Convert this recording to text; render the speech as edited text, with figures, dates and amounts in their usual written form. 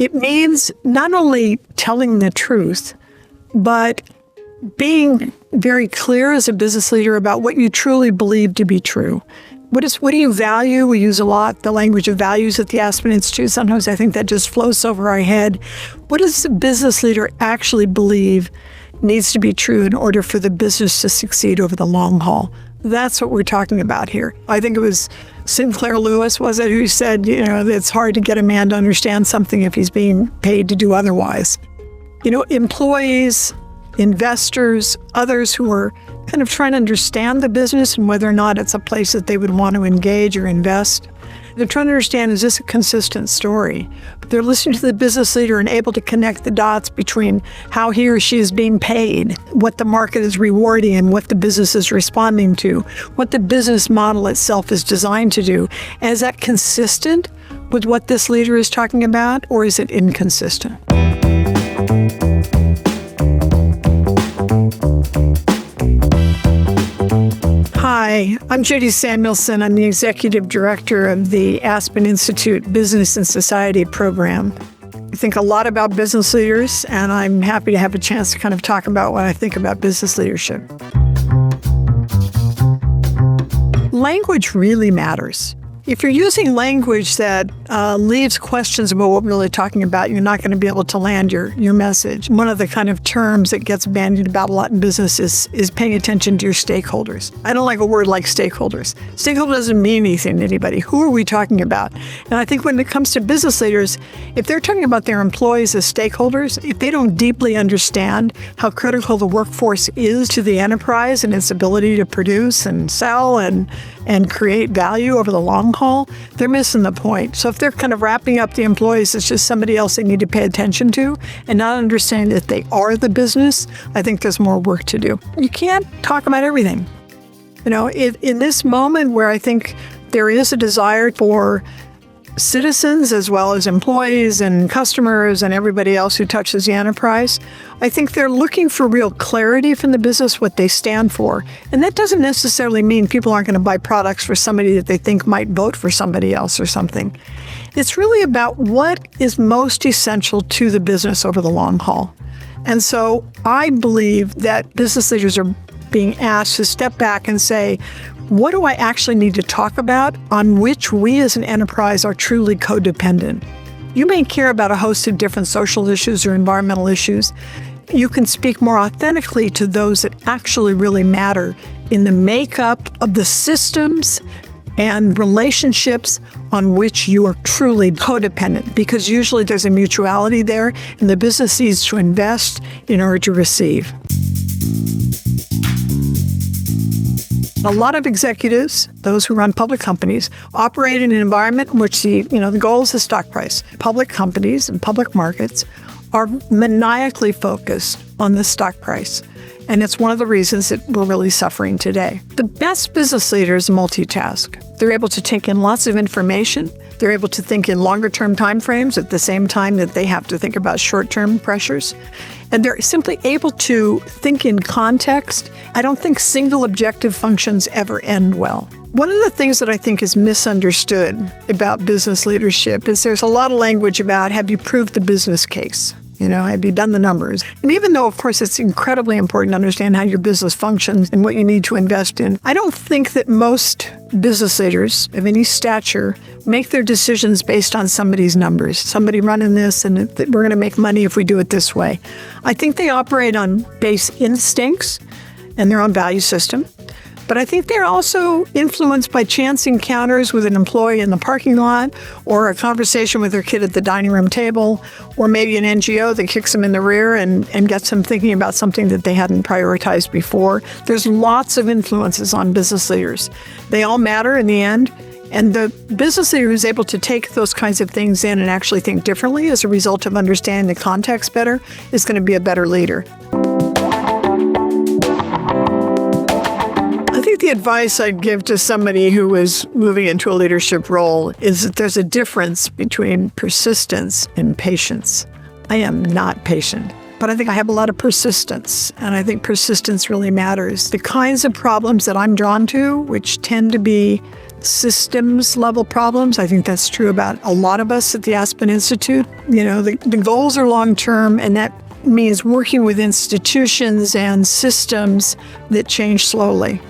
It means not only telling the truth, but being very clear as a business leader about what you truly believe to be true. What do you value? We use a lot the language of values at the Aspen Institute. Sometimes I think that just floats over our head. What does a business leader actually believe needs to be true in order for the business to succeed over the long haul? That's what we're talking about here. I think it was Sinclair Lewis, was it, who said, it's hard to get a man to understand something if he's being paid to do otherwise. Employees, investors, others who are kind of trying to understand the business and whether or not it's a place that they would want to engage or invest. They're trying to understand, is this a consistent story? But they're listening to the business leader and able to connect the dots between how he or she is being paid, what the market is rewarding and what the business is responding to, what the business model itself is designed to do. And is that consistent with what this leader is talking about, or is it inconsistent? Hi, I'm Judy Samuelson. I'm the Executive Director of the Aspen Institute Business and Society program. I think a lot about business leaders, and I'm happy to have a chance to kind of talk about what I think about business leadership. Language really matters. If you're using language that leaves questions about what we're really talking about, you're not going to be able to land your message. One of the kind of terms that gets bandied about a lot in business is paying attention to your stakeholders. I don't like a word like stakeholders. Stakeholder doesn't mean anything to anybody. Who are we talking about? And I think when it comes to business leaders, if they're talking about their employees as stakeholders, if they don't deeply understand how critical the workforce is to the enterprise and its ability to produce and sell and create value over the long haul, they're missing the point. So if they're kind of wrapping up the employees as just somebody else they need to pay attention to and not understanding that they are the business, I think there's more work to do. You can't talk about everything. In this moment where I think there is a desire for citizens as well as employees and customers and everybody else who touches the enterprise, I think they're looking for real clarity from the business, what they stand for. And that doesn't necessarily mean people aren't going to buy products for somebody that they think might vote for somebody else or something. It's really about what is most essential to the business over the long haul. And so I believe that business leaders are being asked to step back and say, what do I actually need to talk about on which we as an enterprise are truly codependent? You may care about a host of different social issues or environmental issues. You can speak more authentically to those that actually really matter in the makeup of the systems and relationships on which you are truly codependent, because usually there's a mutuality there and the business needs to invest in order to receive. A lot of executives, those who run public companies, operate in an environment in which the goal is the stock price. Public companies and public markets are maniacally focused on the stock price. And it's one of the reasons that we're really suffering today. The best business leaders multitask. They're able to take in lots of information. They're able to think in longer-term timeframes at the same time that they have to think about short-term pressures. And they're simply able to think in context. I don't think single objective functions ever end well. One of the things that I think is misunderstood about business leadership is there's a lot of language about, have you proved the business case? Have you done the numbers? And even though, of course, it's incredibly important to understand how your business functions and what you need to invest in, I don't think that most business leaders of any stature make their decisions based on somebody's numbers. Somebody running this and we're going to make money if we do it this way. I think they operate on base instincts and their own value system. But I think they're also influenced by chance encounters with an employee in the parking lot, or a conversation with their kid at the dining room table, or maybe an NGO that kicks them in the rear and gets them thinking about something that they hadn't prioritized before. There's lots of influences on business leaders. They all matter in the end. And the business leader who's able to take those kinds of things in and actually think differently as a result of understanding the context better is going to be a better leader. I think the advice I'd give to somebody who is moving into a leadership role is that there's a difference between persistence and patience. I am not patient, but I think I have a lot of persistence, and I think persistence really matters. The kinds of problems that I'm drawn to, which tend to be systems level problems. I think that's true about a lot of us at the Aspen Institute. The goals are long term, and that means working with institutions and systems that change slowly.